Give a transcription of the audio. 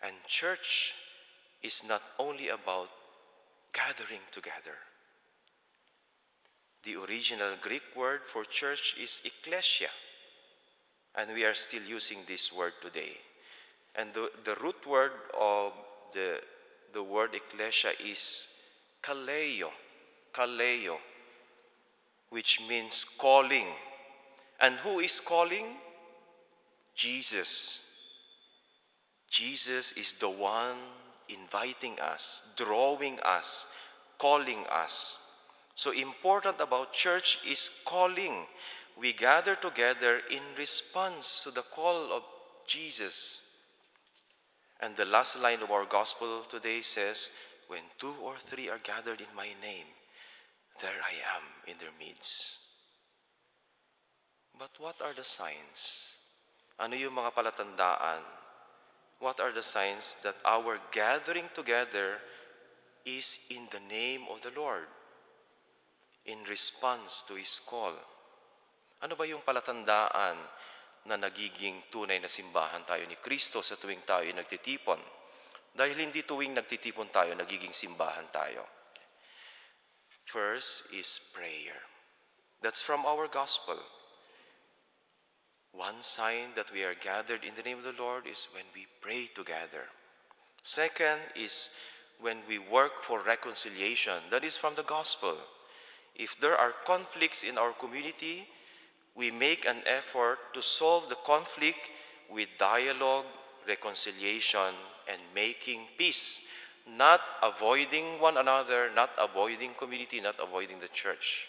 And church is not only about gathering together. The original Greek word for church is ekklesia, and we are still using this word today. And the root word of the word ekklesia is kaleo, which means calling. And who is calling? Jesus. Jesus is the one inviting us, drawing us, calling us. So important about church is calling. We gather together in response to the call of Jesus. And the last line of our gospel today says, when 2 or 3 are gathered in my name, there I am in their midst. But what are the signs? Ano yung mga palatandaan? What are the signs that our gathering together is in the name of the Lord, in response to His call? Ano ba yung palatandaan na nagiging tunay na simbahan tayo ni Kristo sa tuwing tayo nagtitipon? Dahil hindi tuwing nagtitipon tayo, nagiging simbahan tayo. First is prayer. That's from our gospel. One sign that we are gathered in the name of the Lord is when we pray together. Second is when we work for reconciliation. That is from the gospel. If there are conflicts in our community, we make an effort to solve the conflict with dialogue, reconciliation, and making peace. Not avoiding one another, not avoiding community, not avoiding the church.